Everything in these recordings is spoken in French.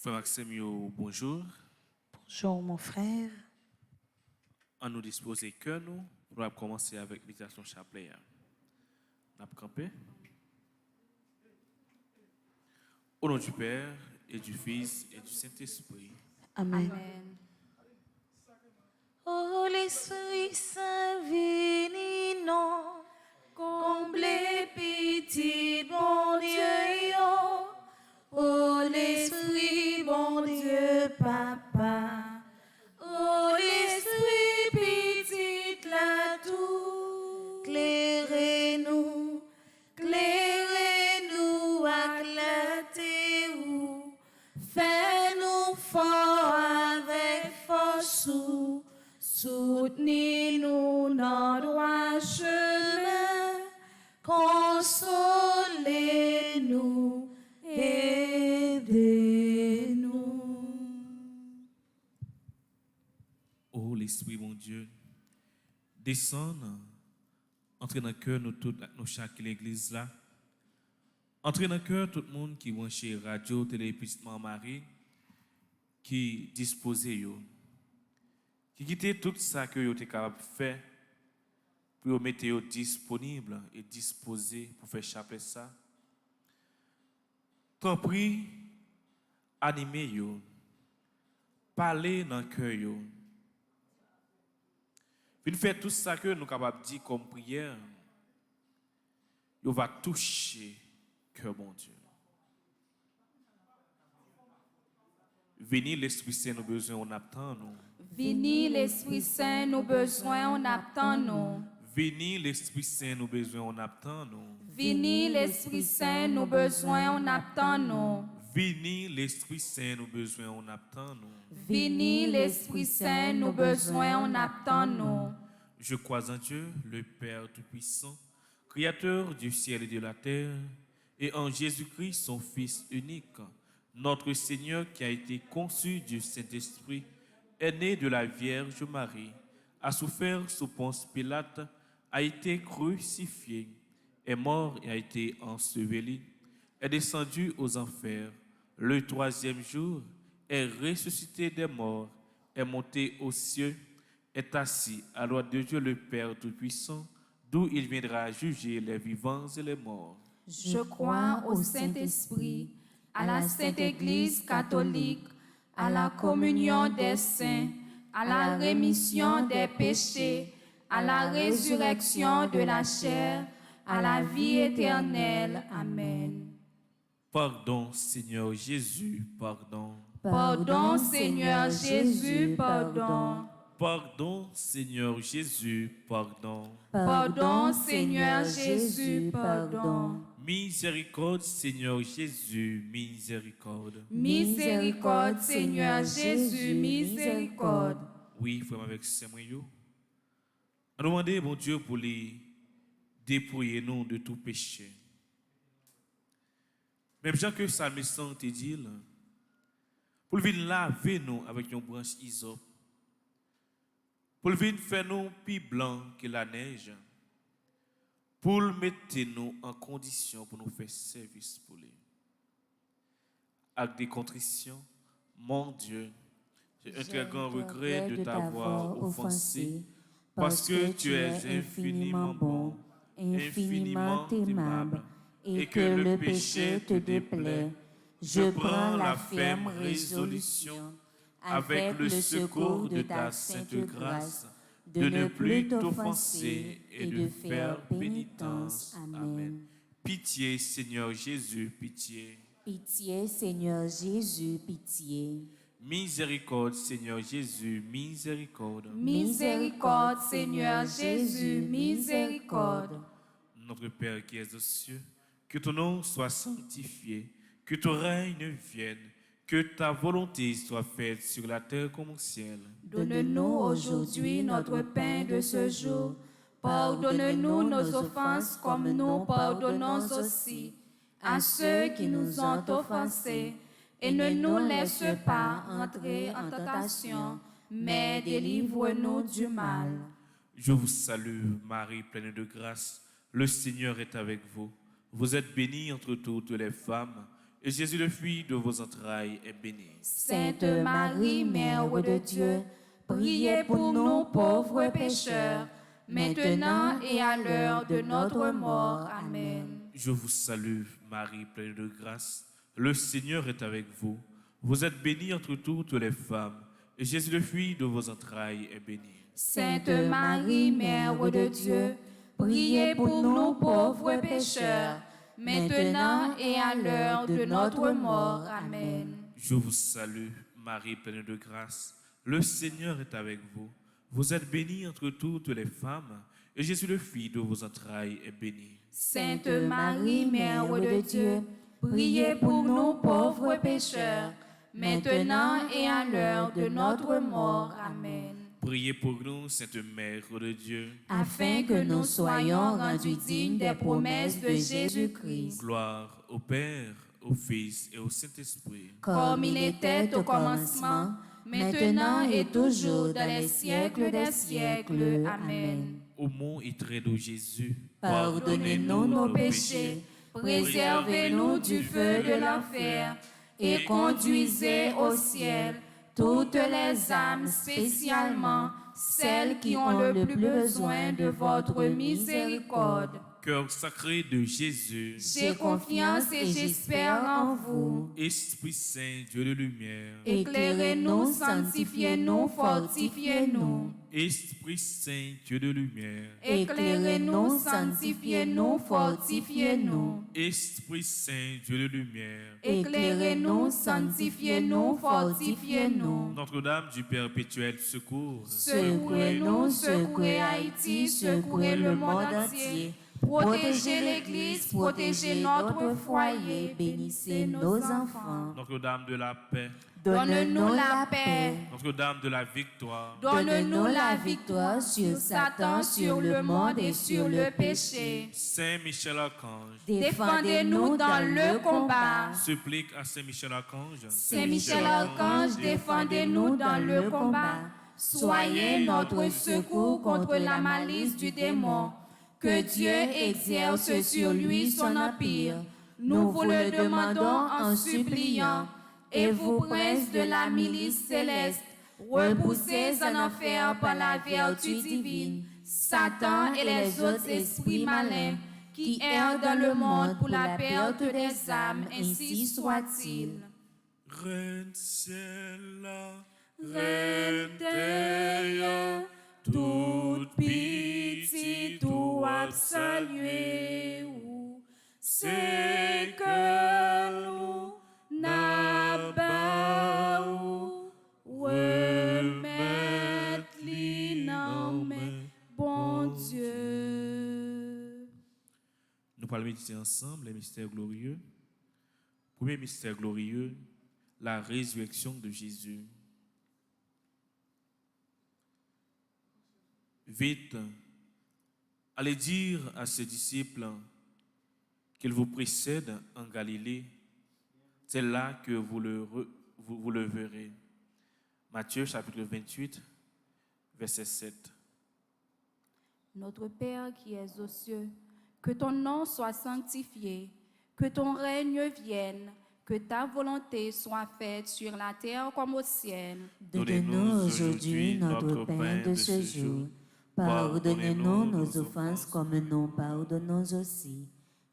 Frère Maxime, bonjour. Bonjour mon frère. On nous disposer que nous pour commencer avec l'invitation chapelet. On a campé. Au nom du Père et du Fils et du Saint-Esprit. Amen. Amen. Oh l'Esprit Saint vini non, comblez petit bon Dieu yo. Oh l'Esprit bon Dieu Papa. Oh l'Esprit petit la tout, clairez-nous, clairez-nous à clarté ou, fais-nous fort avec force ou, soutenez-nous dans droit chemin, consolez-nous, aidez-nous. Ô l'Esprit, mon Dieu, descends, entrez dans le cœur nous toutes, nous chaque l'église là. Entrez dans le cœur tout le monde qui branche radio, télé, petite Marie, qui disposé yo, qui quitte tout ça que yo êtes capable de faire pour mettre yo disponible et disposé pour faire chapelet ça. T'en prie, animez yo, parlez dans le cœur yo. Puis faire tout ça que nous sommes capables de dire comme prière, il va toucher cœur bon Dieu. Venez l'Esprit Saint, nous besoin, on attend nous. Vini l'Esprit Saint, nous besoin, on attend nous. Venez l'Esprit Saint, nous besoin, on attend nous. Vini l'Esprit Saint, nous besoin, on attend nous. Venez l'Esprit Saint, nous besoin, on attend nous. Vini l'Esprit Saint, nous besoin, on attend nous. Je crois en Dieu, le Père Tout-Puissant, Créateur du ciel et de la terre, et en Jésus-Christ, son Fils unique, notre Seigneur qui a été conçu du Saint-Esprit, est né de la Vierge Marie, a souffert sous Ponce Pilate, a été crucifié, est mort et a été enseveli, est descendu aux enfers. Le troisième jour, est ressuscité des morts, est monté aux cieux, est assis à droite de Dieu le Père Tout-Puissant, d'où il viendra juger les vivants et les morts. Je crois au Saint-Esprit, à la Sainte Église catholique, à la communion des saints, à la rémission des péchés, à la résurrection de la chair, à la vie éternelle. Amen. Pardon, Seigneur Jésus, pardon. Pardon, Seigneur Jésus, pardon. Pardon, Seigneur Jésus, pardon. Pardon, Seigneur Jésus, pardon. Miséricorde, Seigneur Jésus, miséricorde. Miséricorde, Seigneur Jésus, miséricorde. Oui, frère, avec Saint-Moyo. On demande, bon Dieu, pour les dépouiller nous de tout péché. Même Jean que ça me sent te dit, pour venir laver nous avec une branche hysope. Pour venir faire nous plus blanc que la neige. Pour mettre nous en condition pour nous faire service pour lui. Avec des contritions, mon Dieu, j'ai un très grand regret de t'avoir offensé, parce que tu es infiniment bon, infiniment aimable, et que le péché te déplaît. Je prends la ferme résolution, avec le secours de ta sainte grâce, de ne plus t'offenser et de faire pénitence. Amen. Pitié, Seigneur Jésus, pitié. Pitié, Seigneur Jésus, pitié. Miséricorde, Seigneur Jésus, miséricorde. Miséricorde, Seigneur Jésus, miséricorde. Notre Père qui es aux cieux, que ton nom soit sanctifié, que ton règne vienne, que ta volonté soit faite sur la terre comme au ciel. Donne-nous aujourd'hui notre pain de ce jour. Pardonne-nous nos offenses comme nous pardonnons aussi à ceux qui nous ont offensés. Et ne nous laisse pas entrer en tentation, mais délivre-nous du mal. Je vous salue, Marie, pleine de grâce. Le Seigneur est avec vous. Vous êtes bénie entre toutes les femmes, et Jésus, le fruit de vos entrailles, est béni. Sainte Marie, Mère de Dieu, priez pour nous pauvres pécheurs, maintenant et à l'heure de notre mort. Amen. Je vous salue, Marie, pleine de grâce. Le Seigneur est avec vous. Vous êtes bénie entre toutes les femmes, et Jésus, le fruit de vos entrailles, est béni. Sainte Marie, Mère de Dieu, priez pour nous pauvres pécheurs, maintenant et à l'heure de notre mort. Amen. Je vous salue, Marie, pleine de grâce. Le Seigneur est avec vous. Vous êtes bénie entre toutes les femmes, et Jésus, le fruit de vos entrailles, est béni. Sainte Marie, Mère de Dieu, priez pour nous pauvres pécheurs, maintenant et à l'heure de notre mort. Amen. Priez pour nous, Sainte Mère de Dieu, Afin que nous soyons rendus dignes des promesses de Jésus-Christ, gloire au Père, au Fils et au Saint-Esprit. comme il était au commencement, maintenant et toujours, dans les siècles des siècles. Amen. Ô mon et très doux Jésus, Pardonnez-nous nos péchés, préservez-nous du feu de l'enfer, et conduisez au ciel toutes les âmes, spécialement celles qui ont le plus besoin de votre miséricorde. Cœur sacré de Jésus, J'ai confiance et j'espère en vous. Esprit Saint, Dieu de lumière, Éclairez-nous, sanctifiez-nous, fortifiez-nous. Esprit Saint, Dieu de lumière, Éclairez-nous, sanctifiez-nous, fortifiez-nous. Esprit Saint, Dieu de lumière, Éclairez-nous, sanctifiez-nous, fortifiez-nous. Notre-Dame du Perpétuel secours, Secouez-nous, secouez Haïti, secouez le monde entier. Protégez l'Église, protégez notre foyer, bénissez nos enfants. Notre-Dame de la paix, Donne-nous la paix, Notre-Dame de la victoire, donne-nous la victoire sur Satan, sur le monde et sur le péché. Saint Michel Archange, Défendez-nous dans le combat. supplique à Saint Michel Archange, Saint Michel Archange, défendez-nous dans le combat. Soyez notre secours contre la malice du démon. Que Dieu exerce sur lui son empire. Nous vous le demandons en suppliant. Et vous, princes de la milice céleste, repoussez en enfer par la vertu divine Satan et les autres esprits malins qui errent dans le monde pour la perte des âmes, ainsi soit-il. Reine ciel, Reine terre, toute pitié, tout a salué, c'est que nous n'abba ou remettre l'inamé, bon Dieu. nous allons méditer ensemble les mystères glorieux. Premier mystère glorieux, la résurrection de Jésus. Vite, allez dire à ses disciples qu'ils vous précèdent en Galilée. C'est là que vous le verrez. Matthieu chapitre 28, verset 7. Notre Père qui es aux cieux, que ton nom soit sanctifié, que ton règne vienne, que ta volonté soit faite sur la terre comme au ciel. Donne-nous aujourd'hui notre pain de ce jour. Pardonnez-nous nos offenses comme nous pardonnons aussi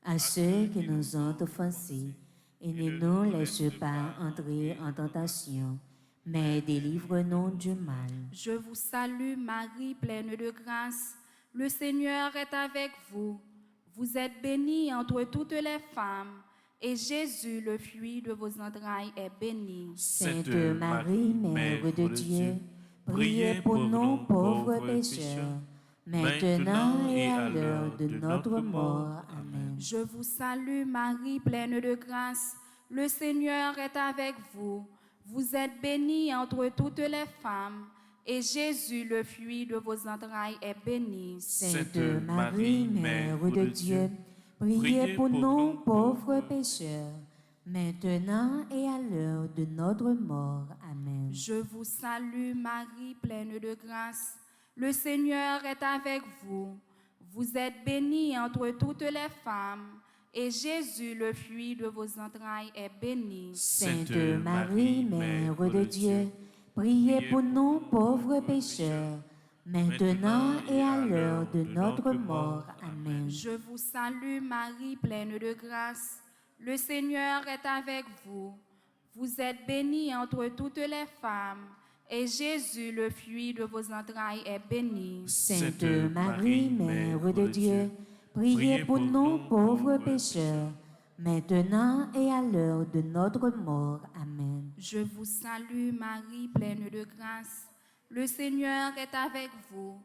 à ceux qui nous ont offensés. Et ne nous laisse pas entrer en tentation, mais délivre-nous du mal. Je vous salue Marie, pleine de grâce. Le Seigneur est avec vous. Vous êtes bénie entre toutes les femmes, et Jésus, le fruit de vos entrailles, est béni. Sainte Marie, Mère de Dieu, priez pour nous pauvres pécheurs, maintenant et à l'heure de notre mort. Amen. Je vous salue Marie, pleine de grâce. Le Seigneur est avec vous. Vous êtes bénie entre toutes les femmes, et Jésus, le fruit de vos entrailles, est béni. Sainte Marie, Mère de Dieu, priez pour nous pauvres pécheurs, maintenant et à l'heure de notre mort. Amen. Je vous salue Marie, pleine de grâce. Le Seigneur est avec vous. Vous êtes bénie entre toutes les femmes, et Jésus, le fruit de vos entrailles, est béni. Sainte Marie, Mère de Dieu, priez pour nous pauvres pécheurs, maintenant et à l'heure de notre mort. Amen. Je vous salue Marie, pleine de grâce. Le Seigneur est avec vous. Vous êtes bénie entre toutes les femmes, et Jésus, le fruit de vos entrailles, est béni. Sainte Marie, Mère de Dieu, priez pour nous pauvres pécheurs, maintenant et à l'heure de notre mort. Amen. Je vous salue Marie, pleine de grâce. Le Seigneur est avec vous.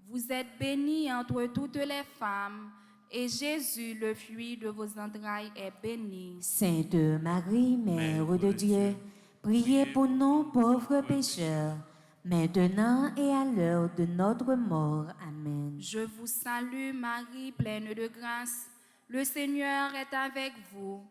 Vous êtes bénie entre toutes les femmes, et Jésus, le fruit de vos entrailles, est béni. Sainte Marie, Mère de Dieu, priez pour nous pauvres pécheurs, maintenant et à l'heure de notre mort. Amen. Je vous salue Marie, pleine de grâce. Le Seigneur est avec vous.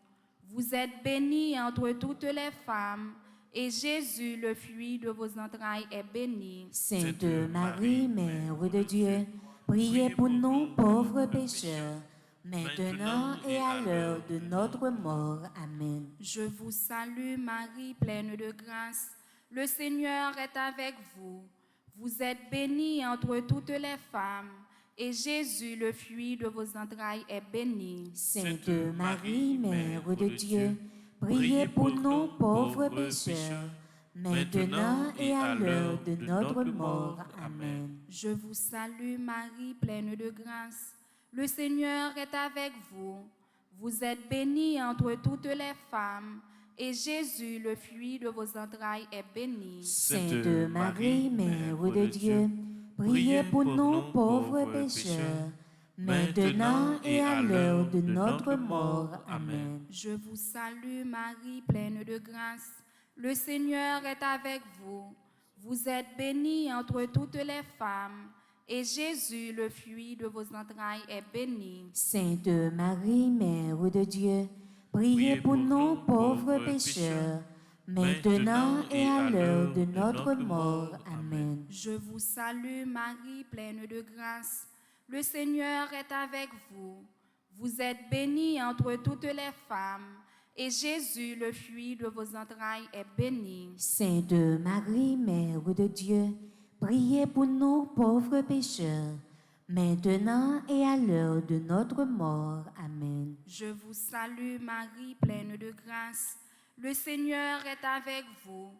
Vous êtes bénie entre toutes les femmes, et Jésus, le fruit de vos entrailles, est béni. Sainte Marie, Mère de Dieu, priez pour nous pauvres pécheurs, maintenant et à l'heure de notre mort. Amen. Je vous salue Marie, pleine de grâce. Le Seigneur est avec vous. Vous êtes bénie entre toutes les femmes, et Jésus, le fruit de vos entrailles, est béni. Sainte Marie, Mère de Dieu, priez pour nous pauvres pécheurs, maintenant et à l'heure de notre mort. Amen. Je vous salue Marie, pleine de grâce. Le Seigneur est avec vous. Vous êtes bénie entre toutes les femmes, et Jésus, le fruit de vos entrailles, est béni. Sainte Marie, Mère de Dieu, priez pour nous pauvres pécheurs, maintenant et à l'heure de notre mort. Amen. Je vous salue Marie, pleine de grâce. Le Seigneur est avec vous. Vous êtes bénie entre toutes les femmes, et Jésus, le fruit de vos entrailles, est béni. Sainte Marie, Mère de Dieu, priez pour nous pauvres pécheurs, maintenant et à l'heure de notre mort. Amen. Je vous salue Marie, pleine de grâce. Le Seigneur est avec vous. Vous êtes bénie entre toutes les femmes, et Jésus, le fruit de vos entrailles, est béni. Sainte Marie, Mère de Dieu, priez pour nous pauvres pécheurs, maintenant et à l'heure de notre mort. Amen. Je vous salue Marie, pleine de grâce. Le Seigneur est avec vous.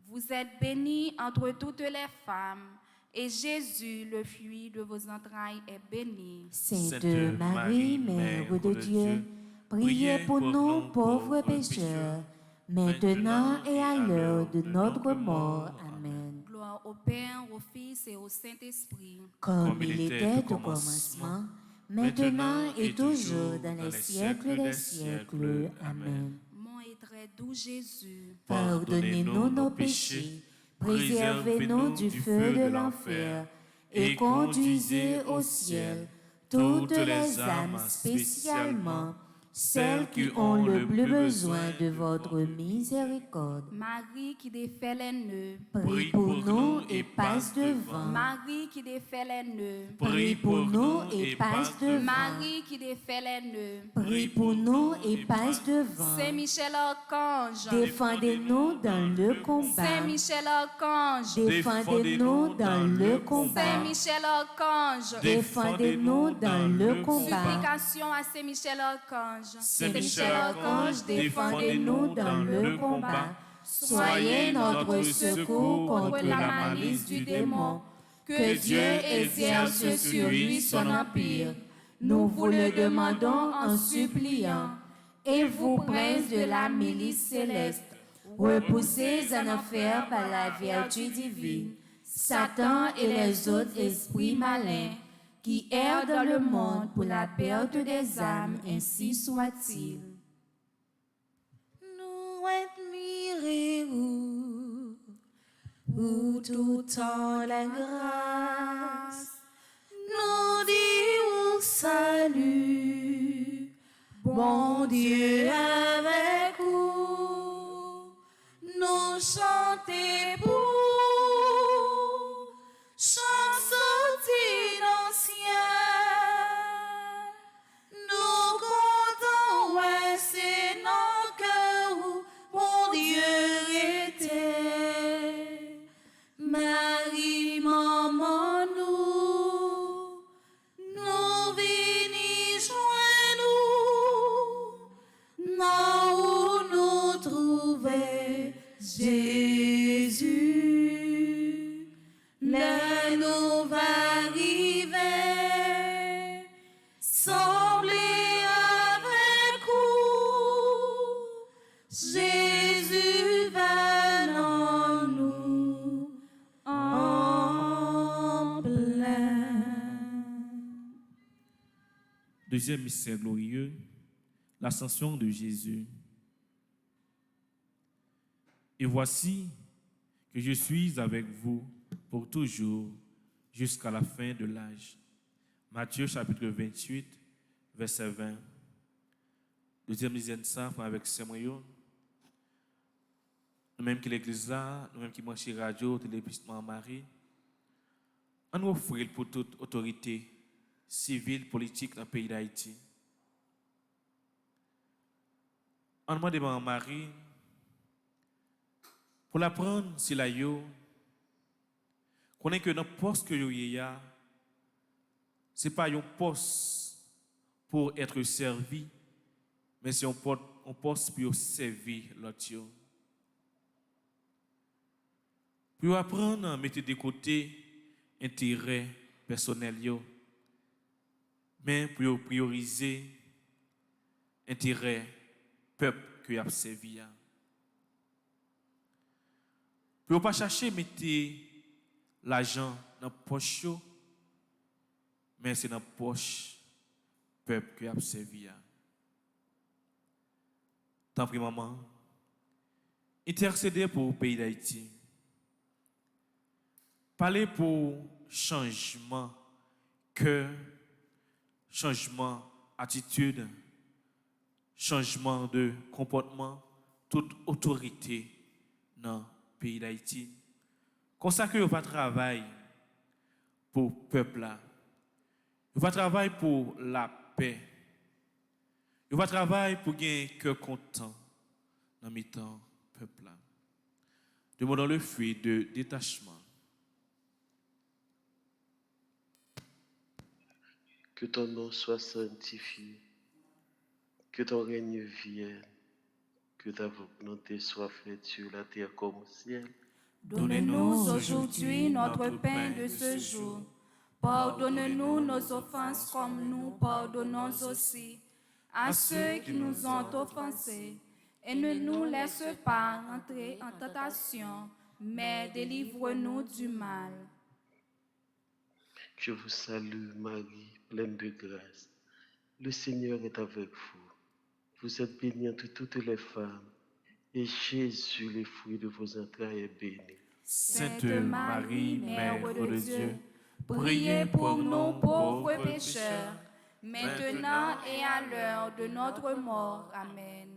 Vous êtes bénie entre toutes les femmes, et Jésus, le fruit de vos entrailles, est béni. Sainte Marie, Mère de Dieu, priez pour nous pauvres pécheurs, maintenant et à l'heure de notre mort. Amen. Gloire au Père, au Fils et au Saint-Esprit. Comme il était au commencement, maintenant et toujours dans les siècles des siècles. Amen. Mon et très doux Jésus, Pardonnez-nous nos péchés, préservez-nous du feu de l'enfer, et conduisez au ciel toutes les âmes, spécialement celles qui ont le plus besoin de votre miséricorde. Marie qui défait les nœuds, Prie pour nous et passe devant. Marie qui défait les nœuds, Prie pour nous et passe devant. Marie qui défait les nœuds. Prie pour nous et passe devant. Saint Michel Archange, Défendez-nous dans le Saint combat. Michel Archange, Défendez-nous dans le Saint combat. Michel Archange, Défendez-nous dans le combat. supplication à Saint Michel Archange. Saint Michel Archange, défendez-nous dans le combat. Soyez notre secours contre la malice du démon. Que Dieu exerce sur lui son empire. Nous vous le demandons en suppliant. Et vous, prince de la milice céleste, repoussez en enfer par la vertu divine Satan et les autres esprits malins qui errent dans le monde pour la perte des âmes, ainsi soit-il. Nous admirez-vous, pour tout temps la grâce. Nous dirons salut, bon Dieu avec vous. Nous chanter pour chansons d'ancien. Nous comptons Deuxième mystère glorieux, l'ascension de Jésus. Et voici que je suis avec vous pour toujours jusqu'à la fin de l'âge. Matthieu chapitre 28, verset 20. Deuxième dizaine ça, avec Samuel. Nous-mêmes qui l'église là, nous-mêmes qui manchons radio, télévision Marie, on nous offre pour toute autorité civile, politique dans le pays d'Haïti. On demande à Marie pour la prendre si la yo, connaît que dans le poste que yo y a, c'est pas un poste pour être servi, mais c'est un poste pour servir l'autre. Pour apprendre à mettre de côté intérêt personnel, mais pour prioriser intérêt peuple que y a servi. Pour ne pas chercher à mettre l'argent dans la poche, mais c'est dans la poche peuple que y a servi. Tant pis maman, intercéder pour le pays d'Haïti. Parler pour changement cœur, changement attitude, changement de comportement, toute autorité dans le pays d'Haïti. Consacrer au travail pour le peuple là. Il va travailler pour la paix. Il va travailler pour gagner un cœur content dans le temps peuple là. Demandons le fruit de détachement. Que ton nom soit sanctifié, que ton règne vienne, que ta volonté soit faite sur la terre comme au ciel. Donne-nous aujourd'hui notre pain de ce jour. Pardonne-nous nos offenses comme nous pardonnons aussi à ceux qui nous ont offensés. Et ne nous laisse pas entrer en tentation, mais délivre-nous du mal. Je vous salue Marie, pleine de grâce. Le Seigneur est avec vous. Vous êtes bénie entre toutes les femmes, et Jésus, le fruit de vos entrailles, est béni. Sainte Marie, Mère de Dieu, priez pour nous pauvres pécheurs, maintenant et à l'heure de notre mort. Amen.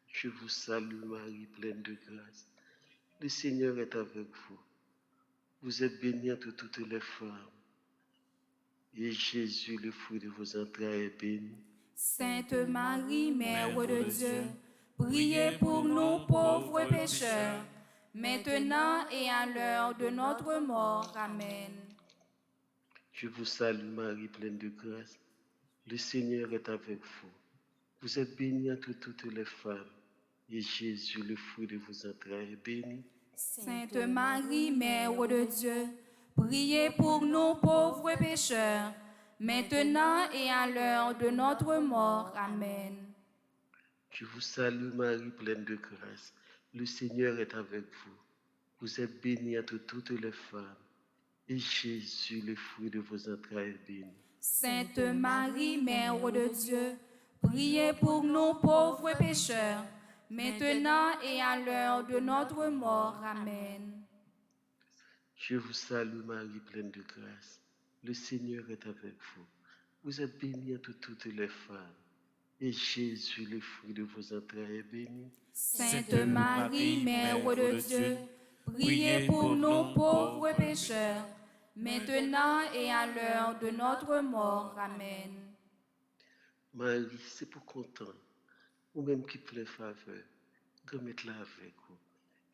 Je vous salue Marie, pleine de grâce. Le Seigneur est avec vous. Vous êtes bénie entre toutes les femmes, et Jésus, le fruit de vos entrailles, est béni. Sainte Marie, Mère de Dieu, priez pour nous pauvres pécheurs, maintenant et à l'heure de notre mort. Amen. Je vous salue Marie, pleine de grâce. Le Seigneur est avec vous. Vous êtes bénie entre toutes les femmes, et Jésus, le fruit de vos entrailles, est béni. Sainte Marie, Mère de Dieu, priez pour nous pauvres pécheurs, maintenant et à l'heure de notre mort. Amen. Je vous salue Marie, pleine de grâce. Le Seigneur est avec vous. Vous êtes bénie entre toutes les femmes, et Jésus, le fruit de vos entrailles, est béni. Sainte Marie, Mère de Dieu, priez pour nous pauvres pécheurs, maintenant et à l'heure de notre mort. Amen. Je vous salue Marie, pleine de grâce. Le Seigneur est avec vous. Vous êtes bénie entre toutes les femmes, et Jésus, le fruit de vos entrailles, est béni. Sainte Marie, Mère de Dieu, priez pour nous pauvres pécheurs, maintenant et à l'heure de notre mort. Amen. Marie, c'est pour content, ou même qui plaît faveur, remettez-la avec vous.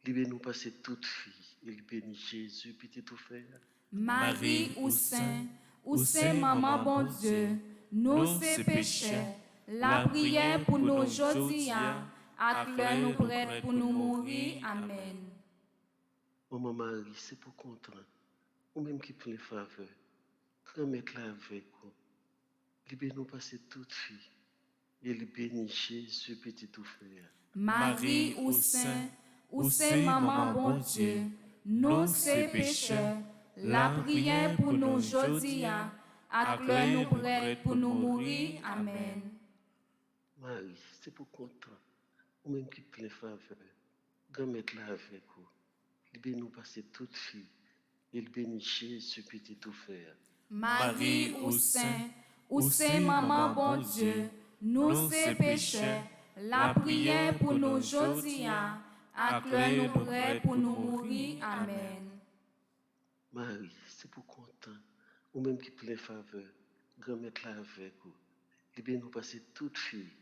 Libérez-nous passer toute fille, et bénis Jésus, petit tout frère. Marie ou Saint Maman bon Dieu, nous ces pécheurs, la prière pour nous aujourd'hui, à l'heure nous prête pour nous mourir. Amen. Maman Marie, c'est pour content, ou même qui plaît faveur, remettez-la avec vous. Libérez-nous passer toute fille, et bénis Jésus, petit tout frère. Marie ou Saint Maman bon Dieu, nous ces pécheurs, la prière pour nous aujourd'hui, à acclare-nous prêts pour nous mourir. Amen. Marie, c'est pour content, ou même qui plein faveur, grand-mère là avec vous. Il bénit nous passer toute fille, il bénit Jésus petit tout faire. Marie ou Saint Maman bon Dieu, nous ces pécheurs, la prière pour nous aujourd'hui, acclare-nous prêts pour nous mourir. Amen. Marie, c'est pour content, ou même qui plein faveur, grand-mère là avec vous. Il bénit nous passer toute fille,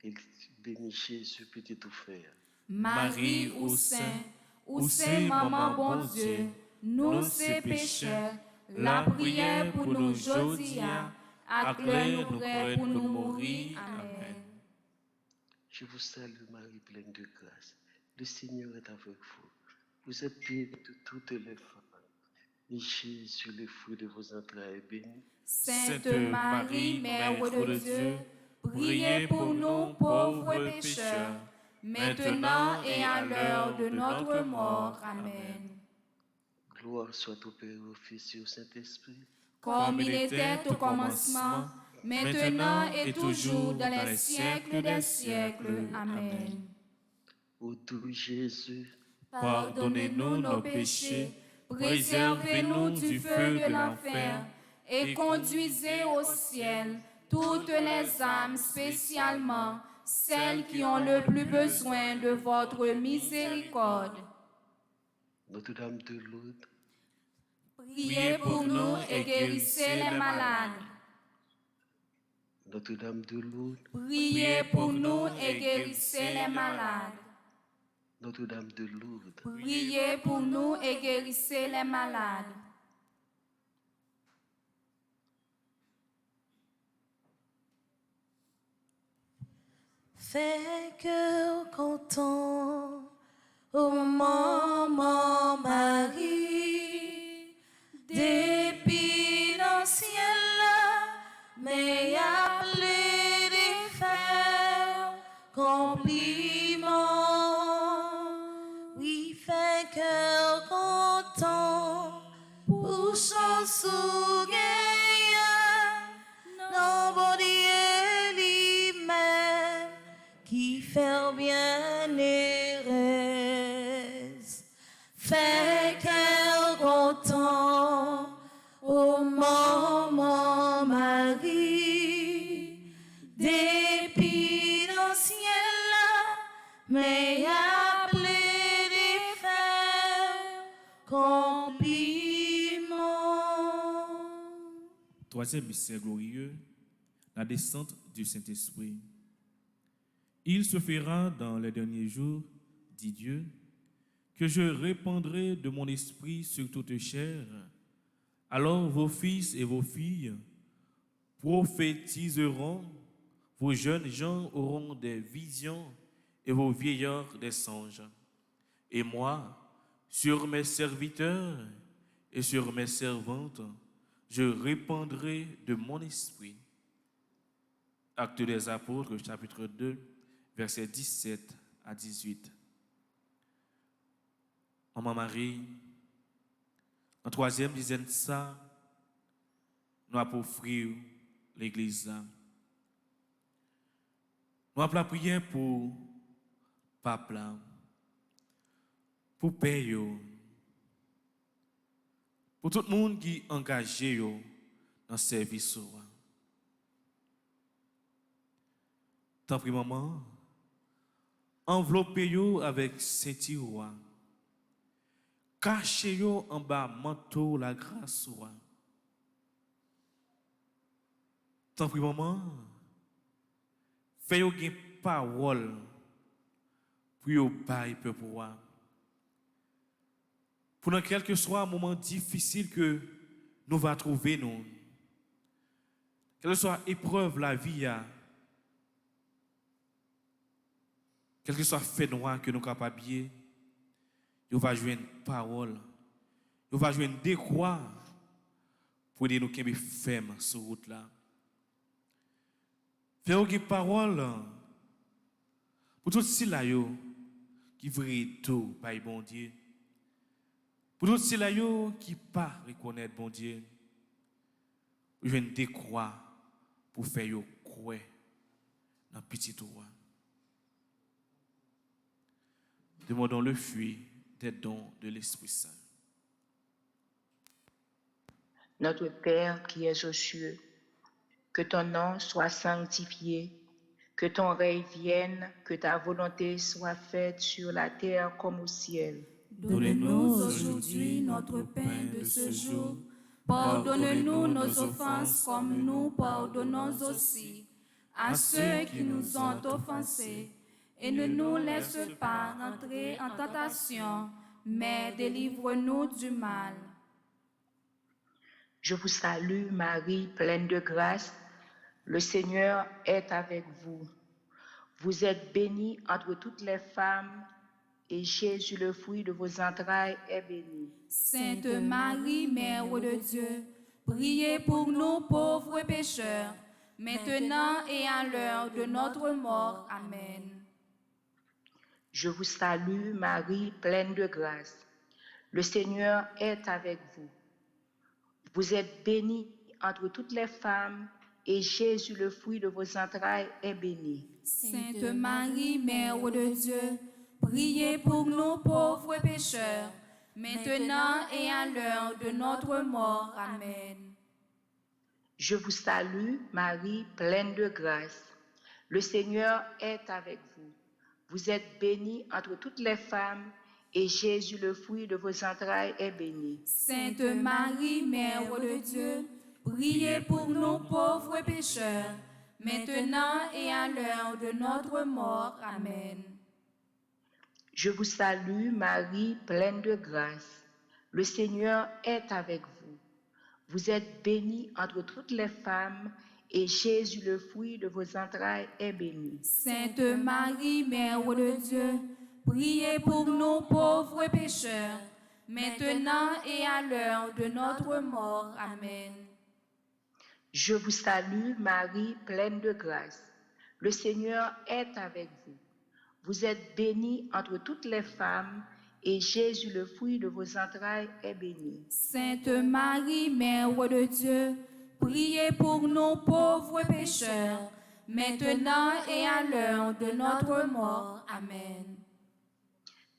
il bénit Jésus petit tout faire. Marie ou Saint Maman bon Dieu, nous ces pécheurs, la prière pour nous aujourd'hui, acclare-nous prêts pour nous mourir. Amen. Je vous salue Marie pleine de grâce. Le Seigneur est avec vous. Vous êtes bénie de toutes les femmes. Et Jésus, le fruit de vos entrailles, est béni. Sainte Marie, Mère de Dieu, priez pour nous pauvres pécheurs, maintenant et à l'heure de notre mort. Amen. Gloire soit au Père, au Fils et au Saint-Esprit. Comme il était au commencement, maintenant et toujours dans les siècles des siècles. Amen. Ô doux Jésus, Pardonnez-nous nos péchés, préservez-nous du feu de l'enfer et conduisez au ciel toutes les âmes, spécialement celles qui ont le plus besoin de votre miséricorde. Notre-Dame de Lourdes, Priez pour nous et guérissez les malades. Notre-Dame de Lourdes, Priez pour nous et guérissez les malades. Notre-Dame de Lourdes, Priez pour nous et guérissez les malades. Fais cœur content, ô maman Marie, depuis dans le ciel, mais appelé des frères, compliment. Oui, fais cœur content, pour chanson gagnant, non, bon Dieu lui-même, qui fait bien et reste. Fais cœur content, ô maman Marie, depuis dans le ciel, mais appelé des frères, compliment. Troisième mystère glorieux, la descente du Saint-Esprit. Il se fera dans les derniers jours, dit Dieu, que je répandrai de mon esprit sur toute chair. Alors vos fils et vos filles prophétiseront, vos jeunes gens auront des visions et vos vieillards des songes. Et moi, sur mes serviteurs et sur mes servantes, je répandrai de mon esprit. Actes des Apôtres, chapitre 2, versets 17 à 18. Maman Marie, en troisième dizaine de ça, nous avons offert l'église là. Nous avons la prière pour pape là, pour père yo, pour tout le monde qui est engagé yo dans le service. Tant pis maman, enveloppez-yo avec Saint-Roi. Cachez-yo en bas manteau la grâce. Tant pis maman, faites-yo une parole pour yo bail peuple. Pour quel que soit un moment difficile que nous va trouver nous, quelle que soit épreuve la vie a, quel que soit fait noir que nous capables, nous va jouer une parole, nous va jouer une décroix pour dire nous qui sommes fermes sur route là. Faire une parole pour tout ceux là qui veulent tout par bon Dieu. Pour tout ceux là qui pas reconnaître bon Dieu. pour venir décroître, pour faire yo croire dans petit roi. Demandons le fruit des dons de l'Esprit Saint. Notre Père qui es aux cieux, que ton nom soit sanctifié, que ton règne vienne, que ta volonté soit faite sur la terre comme au ciel. Donne-nous aujourd'hui notre pain de ce jour. Pardonne-nous nos offenses comme nous pardonnons aussi à ceux qui nous ont offensés. Et ne nous laisse pas entrer en tentation, mais délivre-nous du mal. Je vous salue Marie, pleine de grâce. Le Seigneur est avec vous. Vous êtes bénie entre toutes les femmes, et Jésus, le fruit de vos entrailles, est béni. Sainte Marie, Mère de Dieu, priez pour nous pauvres pécheurs, maintenant et à l'heure de notre mort. Amen. Je vous salue Marie, pleine de grâce. Le Seigneur est avec vous. Vous êtes bénie entre toutes les femmes, et Jésus, le fruit de vos entrailles, est béni. Sainte Marie, Mère de Dieu, priez pour nous pauvres pécheurs, maintenant et à l'heure de notre mort. Amen. Je vous salue Marie, pleine de grâce. Le Seigneur est avec vous. Vous êtes bénie entre toutes les femmes, et Jésus, le fruit de vos entrailles, est béni. Sainte Marie, Mère de Dieu, priez pour nous pauvres pécheurs, maintenant et à l'heure de notre mort. Amen. Je vous salue Marie, pleine de grâce. Le Seigneur est avec vous. Vous êtes bénie entre toutes les femmes, et Jésus, le fruit de vos entrailles, est béni. Sainte Marie, Mère de Dieu, priez pour nous pauvres pécheurs, maintenant et à l'heure de notre mort. Amen. Je vous salue Marie, pleine de grâce. Le Seigneur est avec vous. Vous êtes bénie entre toutes les femmes, et Jésus, le fruit de vos entrailles, est béni. Sainte Marie, Mère de Dieu, priez pour nous pauvres pécheurs, maintenant et à l'heure de notre mort. Amen.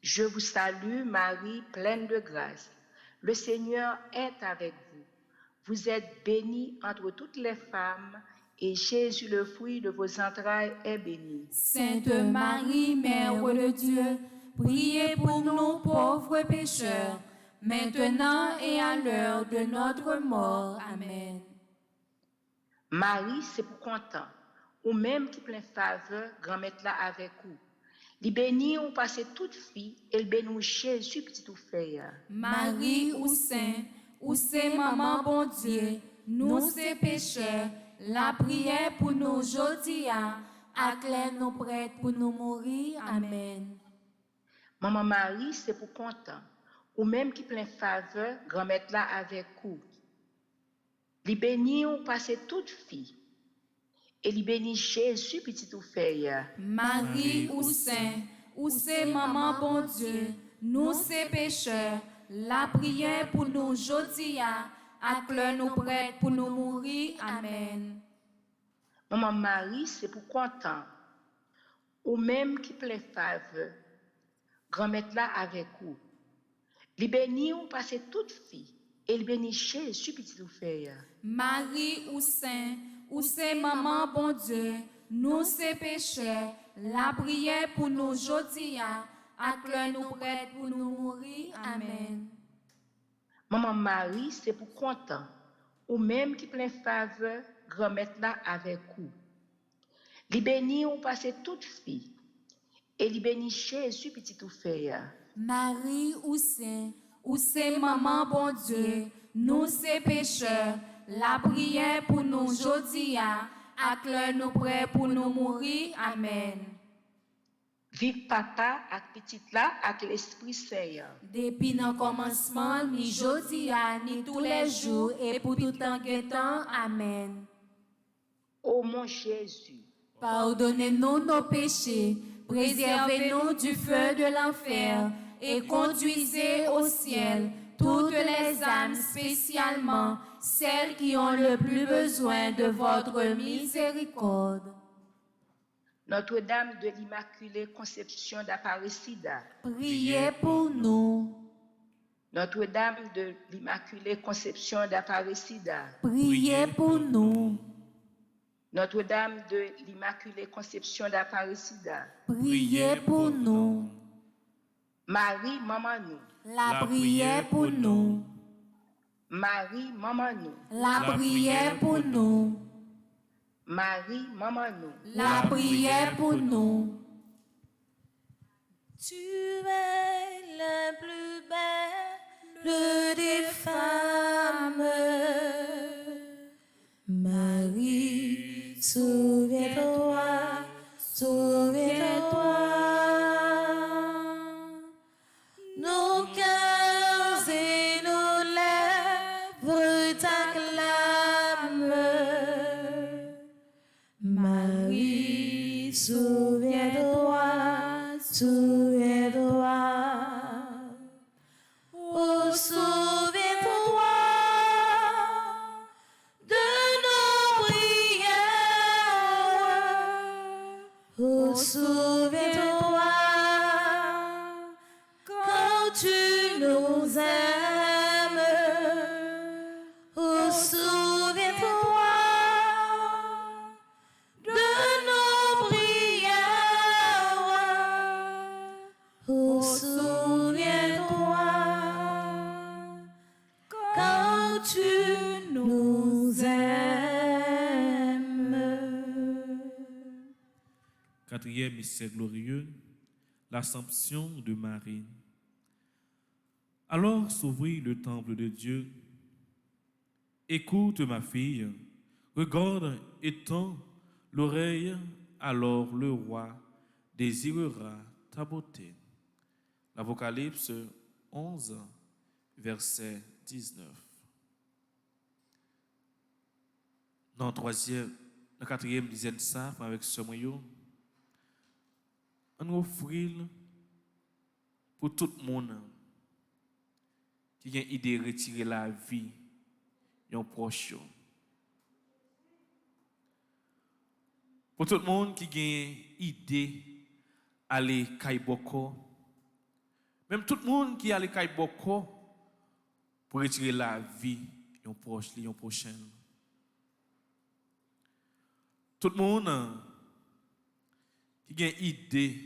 Je vous salue Marie, pleine de grâce. Le Seigneur est avec vous. Vous êtes bénie entre toutes les femmes, et Jésus, le fruit de vos entrailles, est béni. Sainte Marie, Mère de Dieu, priez pour nous pauvres pécheurs, maintenant et à l'heure de notre mort. Amen. Marie, c'est pour content, ou même qui plein faveur, grand-mère là avec vous. Li béni ou passe toute fille, et le béni Jésus, petit ou fait. Marie ou Saint, ou c'est maman bon Dieu, nous c'est pécheurs, la prière pour nous aujourd'hui, acclare nous prêtes pour nous mourir. Amen. Maman Marie, c'est pour content, ou même qui plein faveur, grand-mère là avec vous. Li béni ou passe toute fille, et li béni Jésus, petit ou fait. Marie ou Saint, ou c'est maman bon Dieu, nous c'est pécheurs, la prière pour nous aujourd'hui, acclare nous prêtes pour nous mourir. Amen. Maman Marie, c'est pour content, ou même qui plein faveur, grand-mère là avec vous. Li béni ou passe toute fille, et li béni Jésus, petit ou fait. Marie ou Saint, ou c'est maman bon Dieu, nous c'est pécheurs, la prière pour nous aujourd'hui, acclare nous prêtes pour nous mourir. Amen. Maman Marie, c'est pour content, ou même qui plein faveur, grand-mère là avec vous. Li béni ou passe toute fille, et li béni Jésus, petit ou fait. Marie ou Saint, ou c'est maman bon Dieu, nous c'est pécheurs, la prière pour nous aujourd'hui, acclare nous prêts pour nous mourir. Amen. Vive papa ak petit là ak l'Esprit Saint. Depuis le commencement, ni aujourd'hui, ni tous les jours, et pour tout temps que temps. Amen. Ô mon Jésus, Pardonnez-nous nos péchés, préservez-nous du feu de l'enfer, et conduisez au ciel toutes les les âmes, spécialement celles qui ont le plus besoin de votre miséricorde. Notre-Dame de l'Immaculée Conception d'Aparecida, Priez pour nous. Notre-Dame de l'Immaculée Conception d'Aparecida, Priez pour nous. Notre-Dame de l'Immaculée Conception d'Aparecida, Priez pour nous. Marie, maman nous, La prière pour nous. Marie, maman nous, La prière pour nous. Marie, maman nous, La prière pour nous. Tu es la plus belle des femmes. Marie, souviens-toi, souviens-toi. Nos cœurs et nos lèvres t'acclament. Marie, souviens-toi, souviens-toi. Oh, souviens-toi de nos prières. Oh, souviens-toi quand tu nous aimes. Oh, souviens-toi de nos prières. Oh, souviens-toi quand tu nous aimes. Quatrième mystère glorieux, l'Assomption de Marie. Alors s'ouvrit le temple de Dieu. Écoute ma fille, regarde et tends l'oreille, alors le roi désirera ta beauté. L'Apocalypse 11, verset 19. Dans le quatrième dizaine ça, avec ce moyen, on offre pour tout le monde qui a une idée de retirer la vie d'un proche. Pour tout le monde qui a une idée d'aller Kaiboko, même tout le monde qui a aller Kaiboko pour retirer la vie d'un proche, d'un prochain. Tout le monde qui a une idée de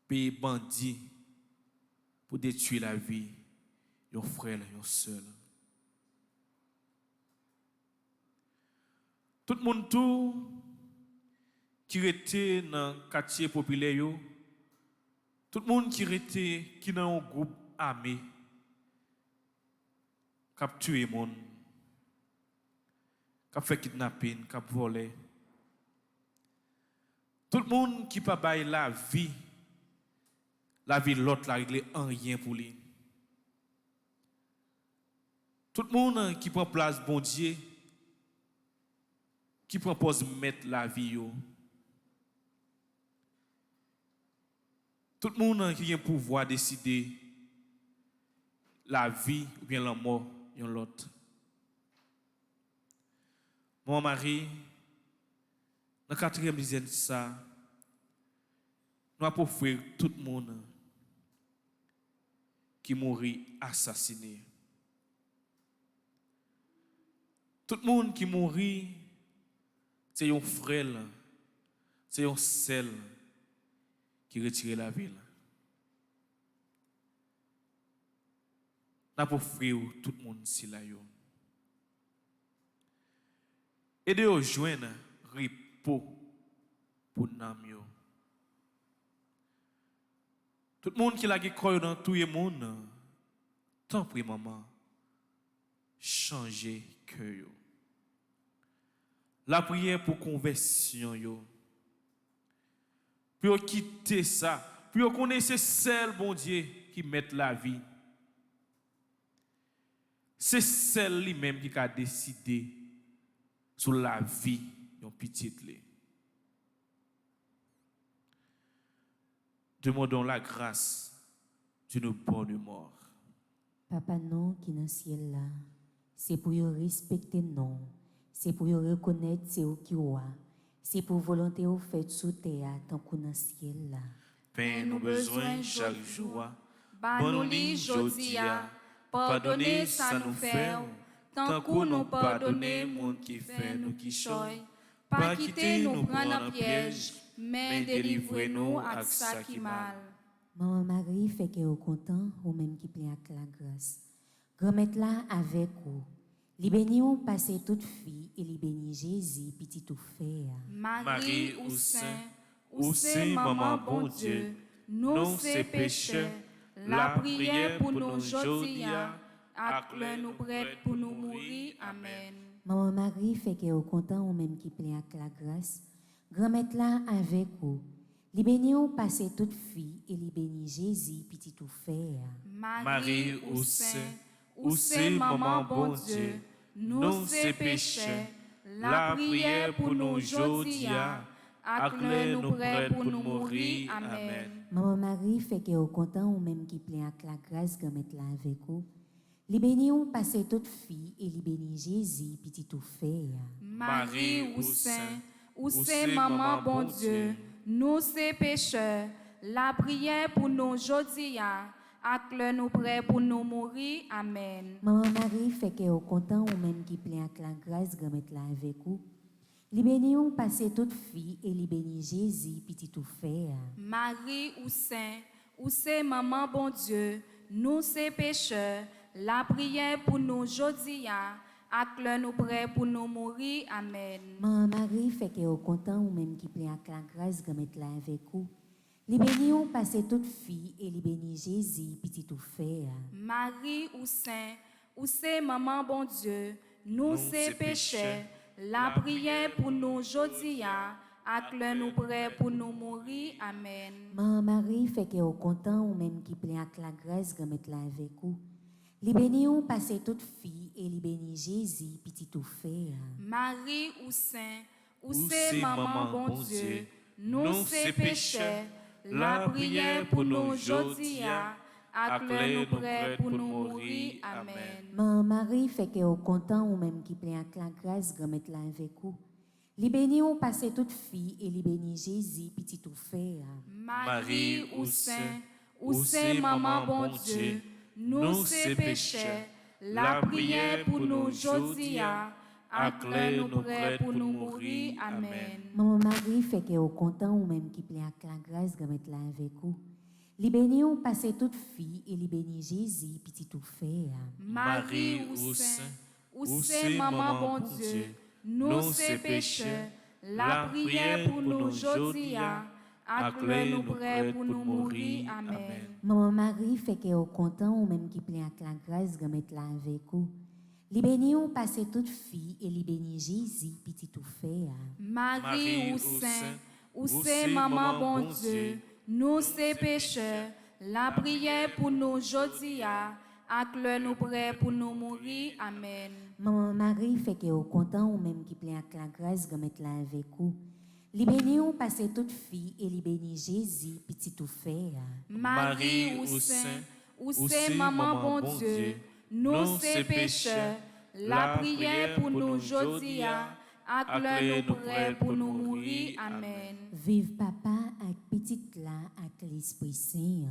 payer bandit pour détruire la vie d'un frère, d'un seul. Tout le monde tout qui était dans le quartier populaire, tout le monde qui était dans un groupe armé, qui a tué les gens, qui a fait kidnapping, qui a volé. Tout le monde qui peut pas la vie de l'autre, la régler en rien pour lui. Tout le monde qui prend place, bon Dieu, qui propose mettre la vie. Yo. Tout le monde qui a le pouvoir de décider la vie ou bien la mort de l'autre. Mon mari, dans la quatrième dizaine de ça, nous avons offert tout le monde qui mourit assassiné. Tout le monde qui mourit, c'est un frère, c'est un seul qui retire la vie. Nous avons offert tout le monde ici là. Et de joindre repos pour nous. Tout le monde qui a croyé dans tout le monde, tant pour maman, changer cœur. La prière pour conversion, pour quitter ça, pour connaître celle, bon Dieu, qui met la vie. C'est celle lui-même qui a décidé sur la vie d'un petit. Demandons la grâce d'une bonne mort. Papa non qui dans le ciel là, c'est pour yo respecter non, c'est pour yo reconnaître c'est où qui roi, c'est pour volonté au fait sous terre tant qu'on dans le ciel là. Pain nous besoin chaque jour. Ban nous li jodia, pardonnez ça nous fait, tant qu'on nous pardonne, monde qui fait nous qui choy. Pas quitter nous prendre en piège, mais délivrez-nous à ça qui mal. Maman Marie fait que au content ou même qui plaît avec la grâce. Grand-mère là avec vous. Li béni ou passer toute fille et li béni Jésus petit tout fait. Marie ou Saint, maman bon Dieu, nous ces pécheurs, la prière pour nous aujourd'hui, ak le nous prête pour nous mourir. Amen. Maman Marie fait que au content ou même qui plaît avec la grâce. Grand-mère là avec vous. Li béni ou passer toute fille et li béni Jésus petit tout fait. Marie ou Saint, maman bon Dieu, nous ces pécheurs, la prière pour nous aujourd'hui, ak le nous prête pour nous mourir. Amen. Maman Marie fait que au content ou même qui plaît avec la grâce grand-mère là avec vous. Li béni ou passer toute fille et li béni Jésus petit tout fait. Marie ou Saint, maman bon Dieu, nous ces pécheurs, la prière pour nous aujourd'hui, ak le nous prêt pour nous mourir. Amen. Maman Marie fait que au content ou même qui plaît avec la grâce grand-mère là avec vous. Li béni ou passer toute fille et li béni Jésus petit tout fait. Marie ou Saint, maman bon Dieu, nous ces pécheurs, la prière pour nous aujourd'hui, ak le nous prêt pour nous mourir. Amen. Maman Marie fait que au content ou même qui plaît avec la grâce grand-mère là avec vous. Li béni ou passer toute fille et li béni Jésus petit tout fait. Marie ou Saint, maman bon Dieu, nous ces pécheurs, la prière pour nous aujourd'hui, ak le nous prêt pour nous mourir. Amen. Maman Marie fait que au content ou même qui plaît avec la grâce grand-mère là avec vous. Li béni ou passer toute fille et li béni Jésus petit tout fait. Marie ou Saint, maman bon Dieu, nous ces pécheurs, la prière pour nous aujourd'hui, ak le nous prêt pour nous mourir. Amen. Maman Marie fait que au content ou même qui plaît avec la grâce grand-mère là avec vous. Li béni ou passer toute fille et li béni Jésus petit tout fait. Marie ou Saint, maman bon Dieu, nous ces pécheurs, la prière pour nous aujourd'hui, ak le nous prêt pour nous mourir. Amen. Maman Marie fait que au content ou même qui plaît avec la grâce grand-mère là avec vous. Li béni ou passer toute fille et li béni Jésus petit tout fait. Marie ou Saint, maman bon Dieu, nous ces pécheurs, la prière pour nous aujourd'hui, ak le nous prêt pour nous mourir. Amen. Maman Marie fait que au content ou même qui plaît avec la grâce grand-mère là avec vous. Li béni ou passer toute fille et li béni Jésus petit tout fait. Marie ou Saint, maman bon Dieu, nous ces pécheurs, la prière pour nous aujourd'hui, ak le nous prêt pour nous mourir. Amen. Maman Marie fait que au content ou même qui plaît avec la grâce grand-mère là avec vous. Li béni ou passer toute fille et li béni Jésus petit tout fait. Marie ou Saint, maman bon Dieu, nous ces pécheurs, la prière pour nous aujourd'hui, ak le nous prêt pour nous mourir. Amen. Vive papa avec petite là avec l'Esprit Saint.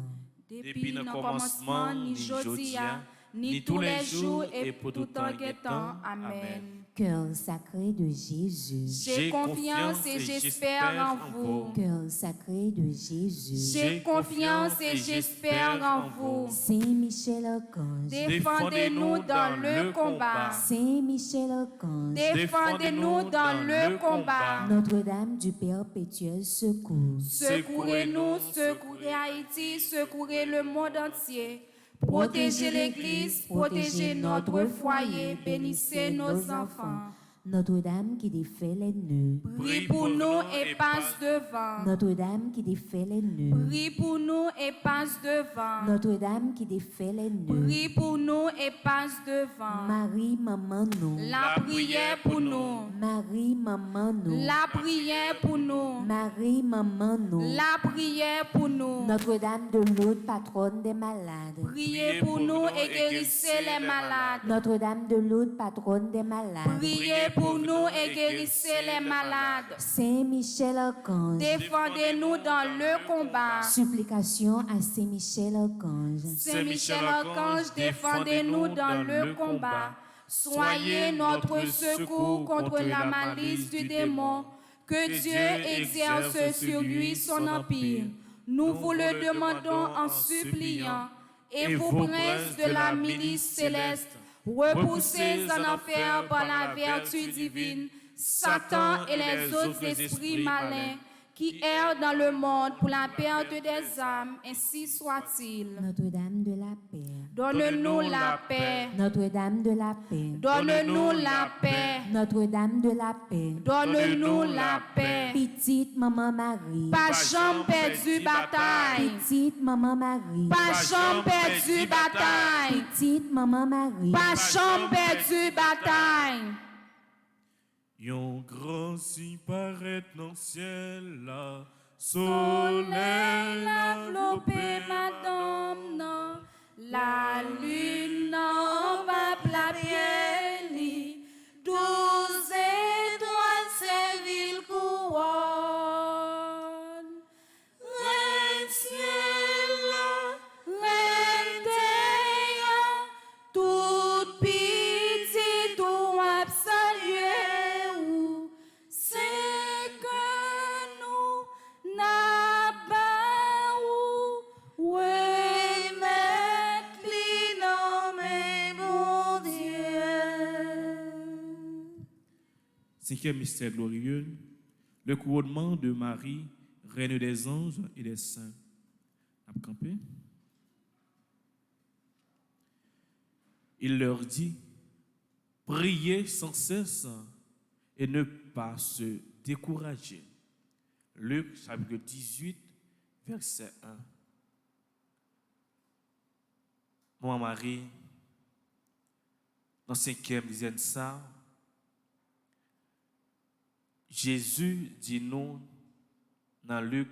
Depuis le commencement, ni aujourd'hui, ni tous les jours et pour tout temps et temps. Amen. Cœur sacré de Jésus. J'ai confiance et j'espère en vous. Cœur sacré de Jésus. J'ai confiance et j'espère en vous. Saint Michel Archange. Défendez-nous dans le combat. Saint Michel Archange. Défendez-nous dans le combat. Notre-Dame du perpétuel secours. Secourez-nous, secourez Haïti, secourez le monde entier. Protégez l'Église, protégez notre foyer, bénissez nos enfants. Notre-Dame qui défait les nœuds. Prie pour nous et passe devant. Notre-Dame qui défait les nœuds. Prie pour nous et passe devant. Notre-Dame qui défait les nœuds. Prie pour nous et passe devant. Marie, maman, nous. La prière pour nous. Marie, maman, nous. La prière pour nous. Marie, maman, nous. La prière pour nous. Notre-Dame de Lourdes, patronne des malades. Priez pour nous et guérissez les malades. Notre-Dame de Lourdes, patronne des malades. Priez pour nous et guérissez les malades. Saint Michel Archange. Défendez-nous dans le combat. Supplication à Saint Michel Archange. Saint Michel Archange, défendez-nous dans le combat. Soyez notre secours contre la malice du démon. Que Dieu exerce sur lui son empire. Nous vous le demandons en suppliant. Et vous, princes de la milice céleste, repoussez en enfer par la vertu divine Satan et les autres esprits malins qui errent dans le monde pour la perte des âmes, ainsi soit-il. Notre-Dame de la paix. Donne-nous la paix. Notre-Dame de la paix. Donne-nous la paix. Notre-Dame de la paix. Donne-nous la paix. Petite maman Marie. Pas jamais perdu bataille. Petite maman Marie. Pas jamais perdu bataille. Petite maman Marie. Pas jamais perdu bataille. Yon grand signe paraît dans le ciel là, soleil Enveloppé, madame, non. La lune n'en va pas bien, 12 étoiles, c'est ville couronne. Reine ciel, reine terre, toute petite ou saluer ou c'est que nous n'avons ou mettre li dans mes bon Dieu. Cinquième mystère glorieux, le couronnement de Marie, reine des anges et des saints. On va camper. Il leur dit, priez sans cesse et ne pas se décourager. Luc chapitre 18, verset 1. Maman Marie, dans 5e dizaine ça, Jésus dit nous dans Luc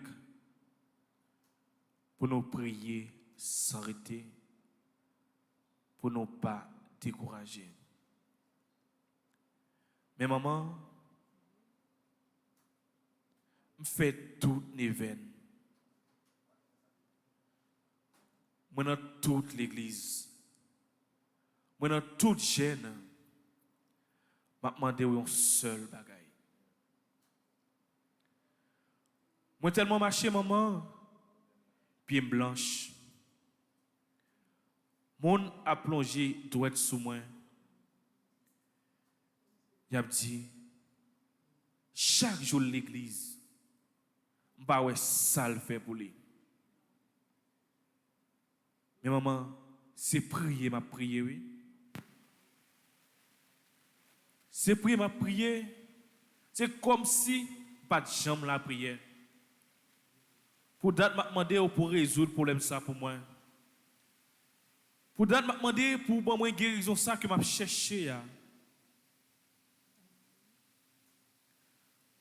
pour nous prier sans arrêter, pour ne pas décourager. Mais maman, me fait tout l'événement. Moi dans toute l'église, moi dans toute chaîne, m'a demandé un seul bagaille. Moi tellement marché maman, pied blanche. Mon a plongé droit sous moi. Il a dit chaque jour l'église, m'pa ouais ça le fait pour lui. Mais maman, c'est prier ma prière oui. C'est prier ma prière. C'est comme si pas de chambre la prière. Pour date m'a demandé pour résoudre problème ça pour moi. Pour date m'a demandé pour moi guérison ça que m'a cherché.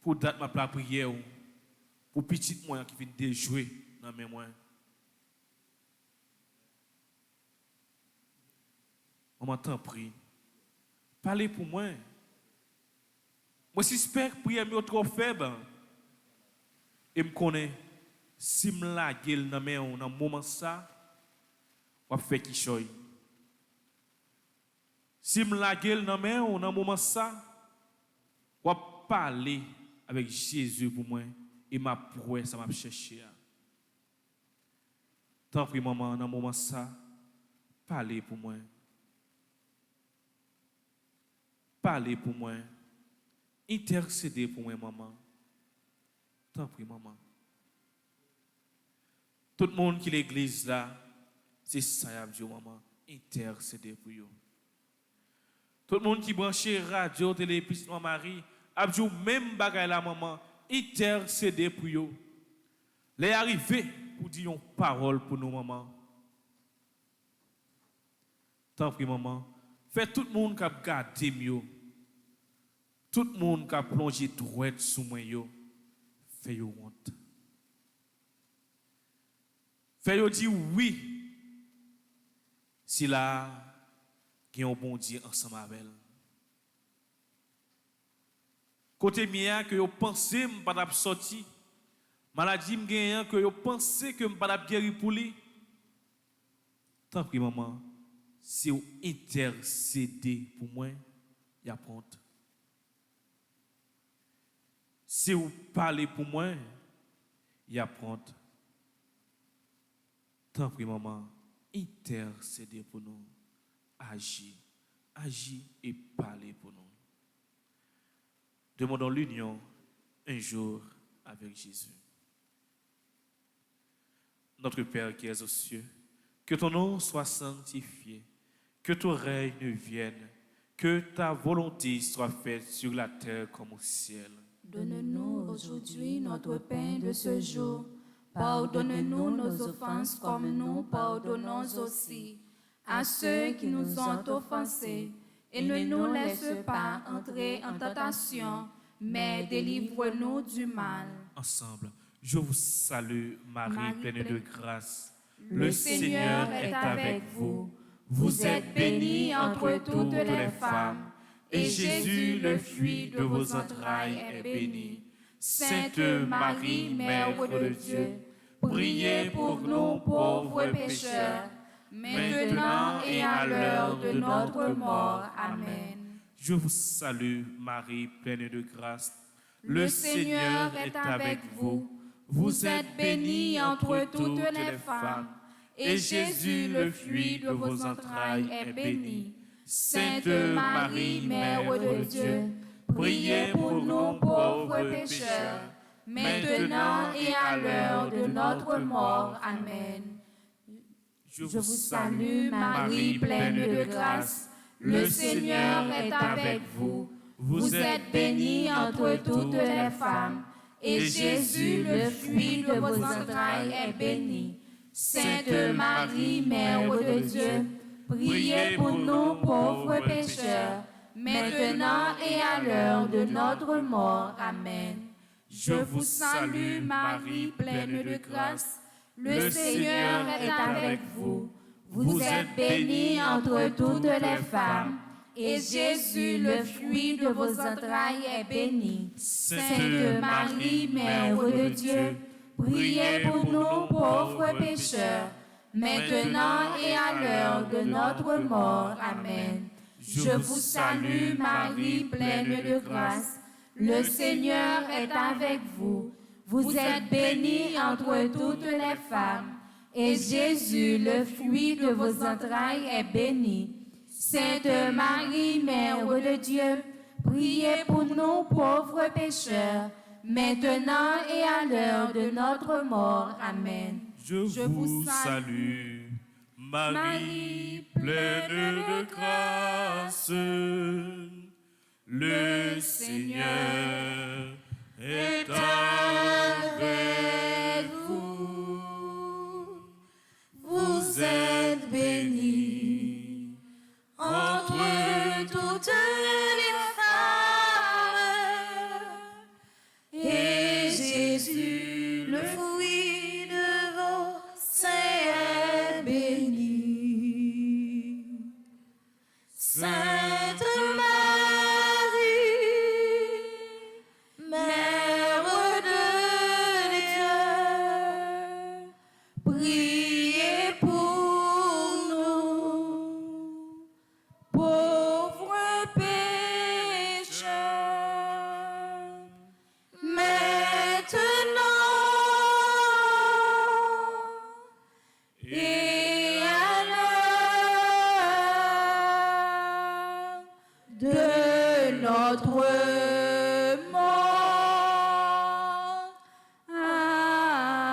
Pour date m'a la prière pour petit moi qui vient déjouer dans mes mains. On m'entend prier. Parlez pour moi. Moi j'espère que prière est trop faible. Et me connaît si me la gueule dans mes dans moment ça, on va faire qui choy. Si me la gueule dans mes dans moment ça, on va parler avec Jésus pour moi et ma prouesse ça m'a chercher. Tant pis maman dans moment ça, parlez pour moi. Parlez pour moi. Intercédez pour moi maman. Tant pis maman. Tout le monde qui l'église là, c'est ça y a dit maman, intercédez pour vous. Tout le monde qui branché radio, télé, petite maman Marie, a dit même bagaille la maman, intercéder pour eux. Les arrivés pour dire une parole pour nos mamans. Tant pis maman, fait tout le monde qui a gardé mieux. Tout le monde qui a plongé droit sous moi yo, fait yo honte. Fait yo dire oui. Si là, qui ont bon Dieu ensemble avec elle. Côté mien que yo pensez m'pas pas sorti, maladie m'gagne que yo pensez que m'pas pas guéri pour lui. Tant pis maman, si vous intercédez pour moi, y a honte. Si vous parlez pour moi, il y a honte. Tant pis maman, intercédez pour nous. Agis et parlez pour nous. Demandons l'union un jour avec Jésus. Notre Père qui es aux cieux, que ton nom soit sanctifié, que ton règne vienne, que ta volonté soit faite sur la terre comme au ciel. Donne-nous aujourd'hui notre pain de ce jour. Pardonne-nous nos offenses comme nous pardonnons aussi à ceux qui nous ont offensés. Et ne nous laisse pas entrer en tentation, mais délivre-nous du mal. Ensemble, je vous salue, Marie, pleine de grâce. Le Seigneur est avec vous. Vous êtes bénie entre toutes les femmes, et Jésus, le fruit de vos entrailles, est béni. Sainte Marie, Mère de Dieu, priez pour nous pauvres pécheurs, maintenant et à l'heure de notre mort. Amen. Je vous salue, Marie, pleine de grâce. Le Seigneur est avec vous. Vous êtes bénie entre toutes les femmes, et Jésus, le fruit de vos entrailles, est béni. Sainte Marie, Mère de Dieu, priez pour nous pauvres pécheurs, maintenant et à l'heure de notre mort. Amen. Je vous salue, Marie, pleine de grâce. Le Seigneur est avec vous. Vous êtes bénie entre toutes les femmes, et Jésus, le fruit de vos entrailles, est béni. Sainte Marie, Mère de Dieu, priez pour nous pauvres pécheurs, maintenant et à l'heure de notre mort. Amen. Je vous salue, Marie, pleine de grâce. Le Seigneur est avec vous. Vous êtes bénie entre toutes les femmes, et Jésus, le fruit de vos entrailles, est béni. Sainte Marie, Mère de Dieu, priez pour nous pauvres pécheurs, maintenant et à l'heure de notre mort. Amen. Je vous salue, Marie, pleine de grâce. Le Seigneur est avec vous. Vous êtes bénie entre toutes les femmes, et Jésus, le fruit de vos entrailles, est béni. Sainte Marie, Mère de Dieu, priez pour nous pauvres pécheurs, maintenant et à l'heure de notre mort. Amen. Je vous salue, Marie, pleine de grâce. Le Seigneur est avec vous. Vous êtes bénie entre toutes les femmes, et Jésus, le fruit de vos seins, est béni. Sainte Marie, Mère de Dieu, priez pour nous, pauvres pécheurs, maintenant et à l'heure de notre mort.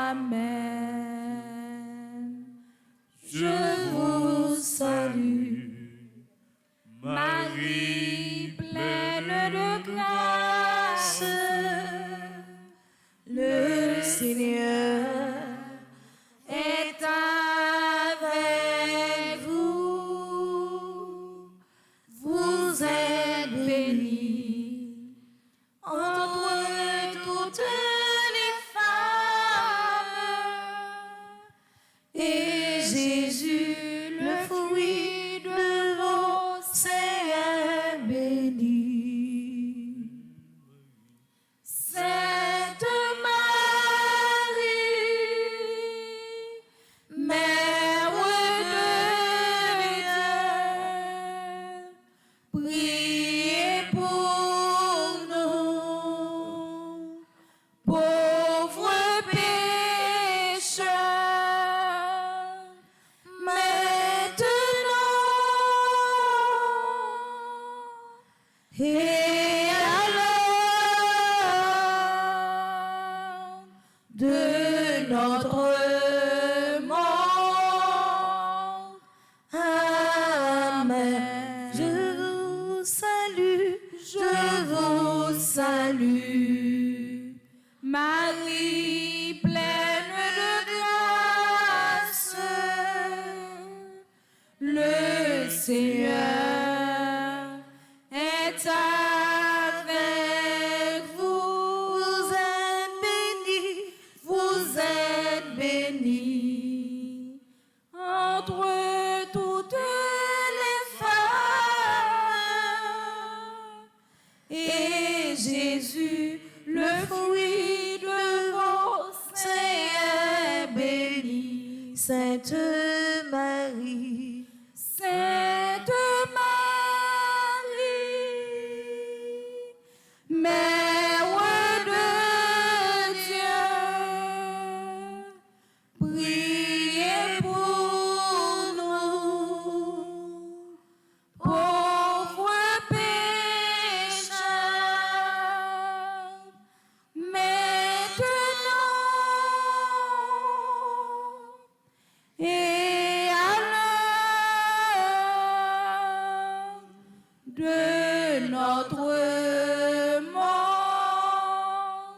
Amen. Je vous salue, Marie, Priez pour nous, pauvres pécheurs, maintenant et à l'heure de notre mort. Amen. Je vous salue, Marie pleine de grâce, le Seigneur est avec vous. Vous êtes bénie entre toutes les femmes, et Jésus, le fruit de vos seins, est béni. Sainte Marie, Sainte Marie, Mère de Dieu, priez pour nous, pauvres pécheurs, maintenant et à l'heure de notre mort.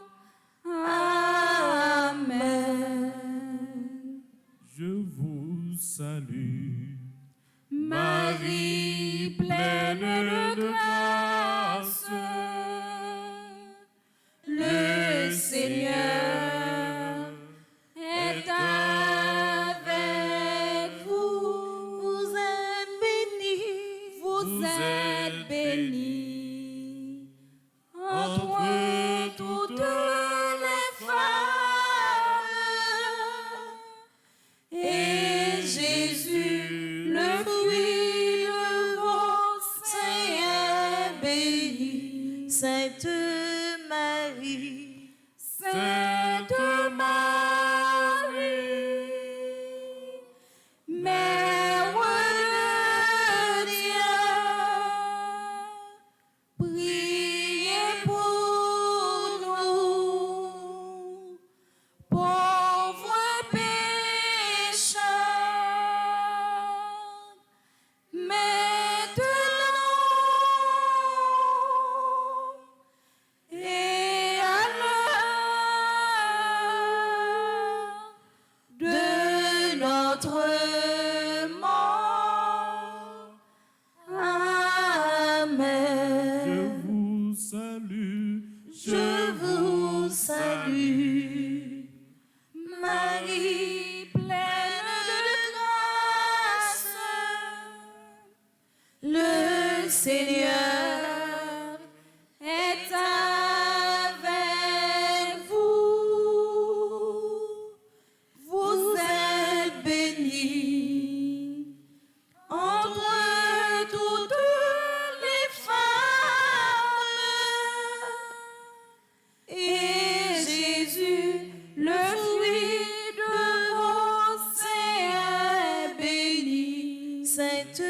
Amen. Je vous salue, Marie pleine de grâce, le Seigneur est avec vous. Vous êtes bénie entre toutes les femmes, et Jésus, le fruit de vos seins, est béni. Sainte Marie, Sainte Marie, Mère de Dieu, priez pour nous, pauvres pécheurs, maintenant et à l'heure de notre mort. Amen. Je vous salue, Marie pleine de grâce, le Seigneur est avec vous. Vous êtes bénie entre toutes les femmes, et Jésus, le fruit de vos seins, est béni. Sainte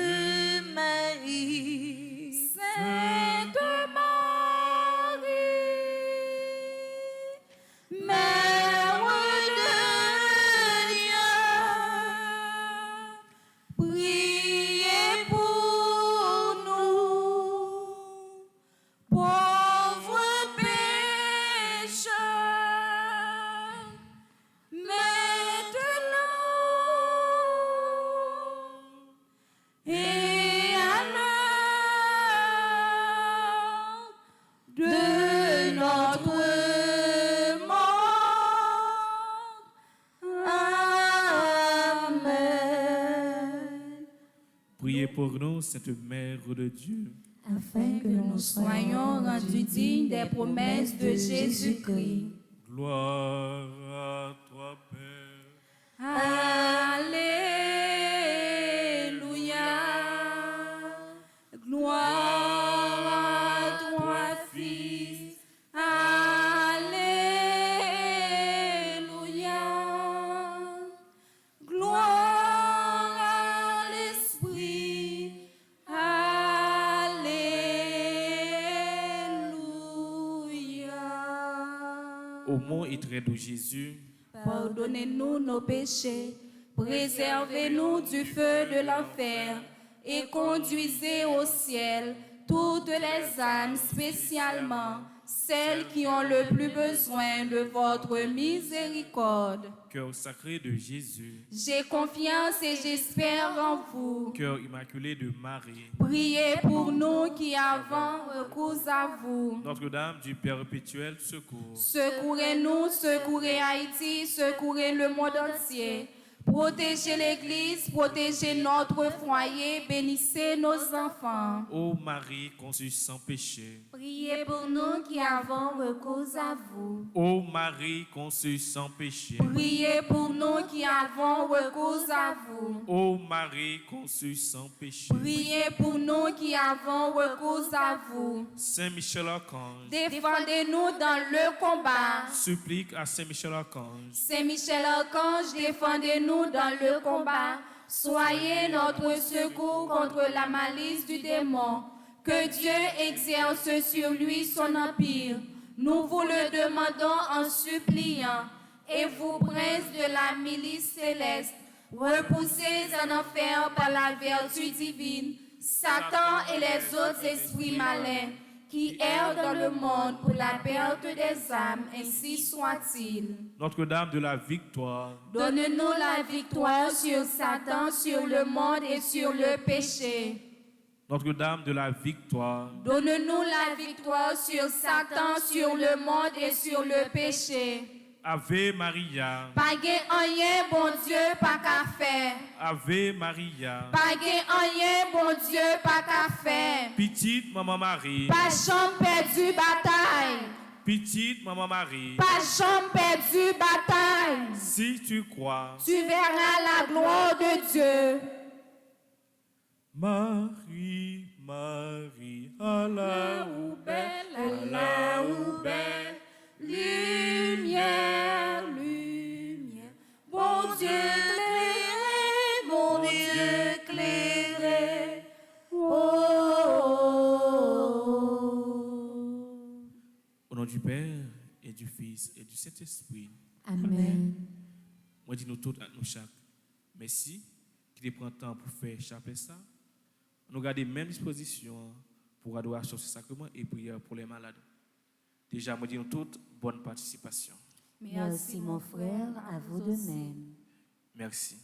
Marie, Sainte Marie, Mère de Dieu, priez pour nous, pauvres pécheurs, maintenant et à l'heure de notre mort. Amen. priez pour nous, Sainte Mère de Dieu. afin que nous soyons rendus dignes des promesses de Jésus-Christ. Gloire à toi, Père. Alléluia. Gloire Ô mon et très doux Jésus, pardonnez-nous nos péchés, préservez-nous du feu de l'enfer et conduisez au ciel toutes les âmes, spécialement celles qui ont le plus besoin de votre miséricorde. cœur sacré de Jésus, J'ai confiance et j'espère en vous. cœur immaculé de Marie, Priez pour nous qui avons recours à vous. Notre-Dame du Perpétuel secours, Secourez-nous, secourez Haïti, secourez le monde entier. Protégez l'Église, protégez notre foyer, bénissez nos enfants. ô Marie conçue sans péché, Priez pour nous qui avons recours à vous. ô Marie conçue sans péché, Priez pour nous qui avons recours à vous. ô Marie conçue sans péché, Priez pour nous qui avons recours à vous. Saint Michel Archange, Défendez-nous dans le combat. supplique à Saint Michel Archange, Saint Michel Archange, défendez-nous dans le combat. Soyez notre secours contre la malice du démon. Que Dieu exerce sur lui son empire. Nous vous le demandons en suppliant. Et vous, prince de la milice céleste, repoussez en enfer par la vertu divine Satan et les autres esprits malins qui errent dans le monde pour la perte des âmes, ainsi soit-il. Notre-Dame de la Victoire, Donne-nous la victoire sur Satan, sur le monde et sur le péché. Notre-Dame de la Victoire, Donne-nous la victoire sur Satan, sur le monde et sur le péché. Ave Maria, Pas gen rien, bon Dieu, pas qu'à faire. Ave Maria, Pas gen rien, bon Dieu, pas qu'à faire. petite Maman Marie, Pas chambre perdu bataille. petite Maman Marie, Pas chambre perdu bataille. si tu crois, Tu verras la gloire de Dieu. Marie, Marie, Allah ou belle, Allah ou belle, Lumière, lumière, bon Dieu éclairé, mon Dieu éclairé. Au nom du Père et du Fils et du Saint-Esprit, Amen. moi dis nous tous à nous chaque. Merci qui prend temps pour faire chapelet ça. Nous gardons même disposition pour adoration ce sacrement et prière pour les malades. Déjà, moi dis nous toutes bonne participation. Merci mon frère, à vous de même. Merci.